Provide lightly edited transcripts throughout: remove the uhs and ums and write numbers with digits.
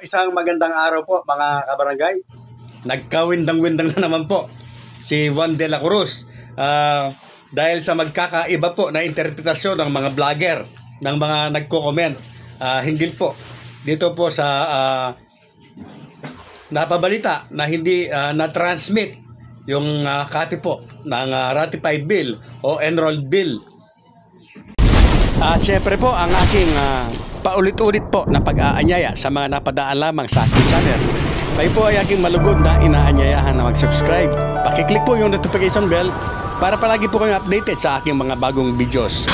Isang magandang araw po mga kabarangay. Nagkawindang-windang na naman po si Juan de la Cruz dahil sa magkakaiba po na interpretasyon ng mga vlogger, ng mga nagko-comment hinggil po dito po sa napabalita na hindi na-transmit yung copy po ng ratified bill o enrolled bill. At syempre po ang aking paulit-ulit po na pag-aanyaya sa mga napadaan lamang sa aking channel. Kayo po ay aking malugod na inaanyayahan na mag-subscribe. Pakiclick po yung notification bell para palagi po kayong updated sa aking mga bagong videos.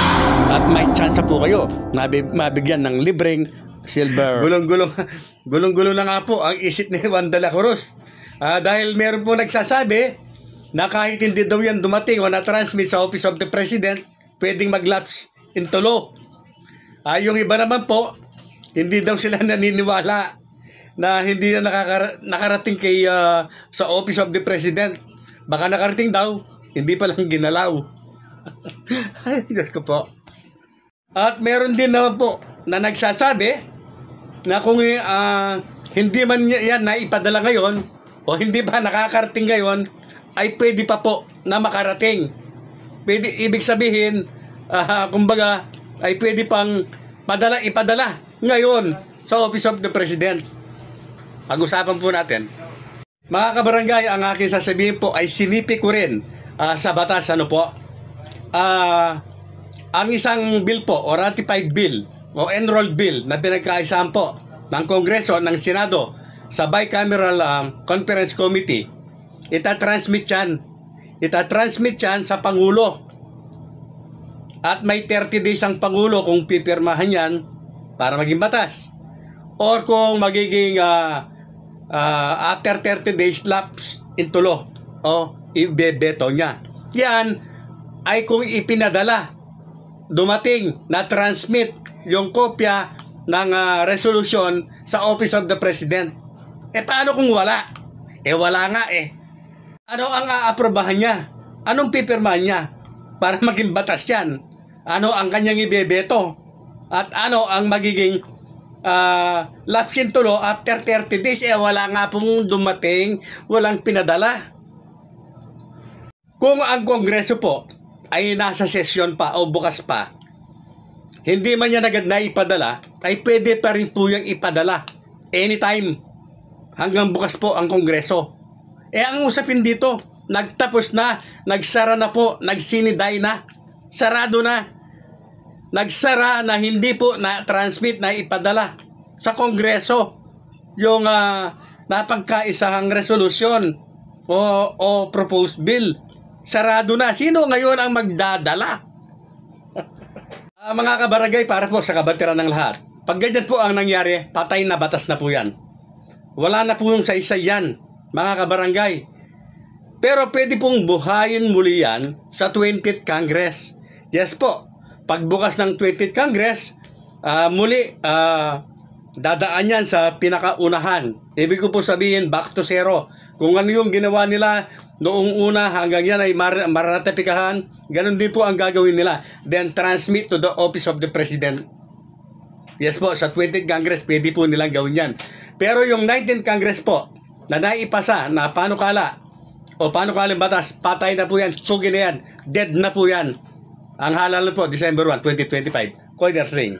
At may chance po kayo na mabigyan ng libreng silver. Gulong-gulong na nga po ang isip ni Juan de la Cruz. Dahil meron po nagsasabi na kahit hindi daw yan dumating o na-transmit sa Office of the President, pwedeng mag-lapse into law. Yung iba naman po, hindi daw sila naniniwala na hindi na nakarating kay sa Office of the President. Baka nakarating daw, hindi pa lang ginalaw. Ay, Diyos ko po. At meron din naman po na nagsasabi na kung hindi man yan naipadala ngayon o hindi pa nakakarating ngayon, ay pwede pa po na makarating. Pwede, ibig sabihin, kumbaga, ay pwede pang ipadala ngayon sa Office of the President. Pag-usapan po natin. Mga kabarangay, ang aking sasabihin po ay sinipi ko rin sa batas. Ano po? Ang isang bill po o ratified bill o enrolled bill na pinagkaisahan po ng Kongreso at ng Senado sa Bicameral Conference Committee, itatransmit yan sa Pangulo. At may 30 days ang Pangulo kung pipirmahan yan para maging batas. Or kung magiging after 30 days lapse into law o ibebeto niya. Yan ay kung ipinadala, dumating na transmit yung kopya ng resolution sa Office of the President. Paano kung wala? Wala nga Ano ang aaprobahan niya? Anong pipirmahan niya para maging batas yan? Ano ang kanyang ibebeto? At ano ang magiging lapse into law after 30 days? Wala nga pong dumating, walang pinadala. Kung ang Kongreso po ay nasa sesyon pa o bukas pa, hindi man yan agad na ipadala, ay pwede pa rin po yung ipadala anytime hanggang bukas po ang Kongreso. Ang usapin dito, nagtapos na, nagsara na po, nagsiniday na, sarado na. Nagsara na hindi po na-transmit na ipadala sa Kongreso yung napagkaisahang resolusyon o proposed bill. Sarado na. Sino ngayon ang magdadala? Mga kabarangay, para po sa kabatiran ng lahat. Pag ganyan po ang nangyari, patay na batas na po yan. Wala na po yung saysay yan, mga kabarangay. Pero pwede pong buhayin muli yan sa 20th Congress. Yes po. Pagbukas ng 20th Congress, muli dadaan yan sa pinakaunahan. Ibig ko po sabihin, back to zero. Kung ano yung ginawa nila noong una hanggang yan ay mararatipikahan, ganun din po ang gagawin nila. Then transmit to the Office of the President. Yes po, sa 20th Congress, pwede po nilang gawin yan. Pero yung 19th Congress po, na naipasa na panukala o panukalang batas, patay na po yan, sugi na yan, dead na po yan. Ang halal po, December 1, 2025. Coiners Ring.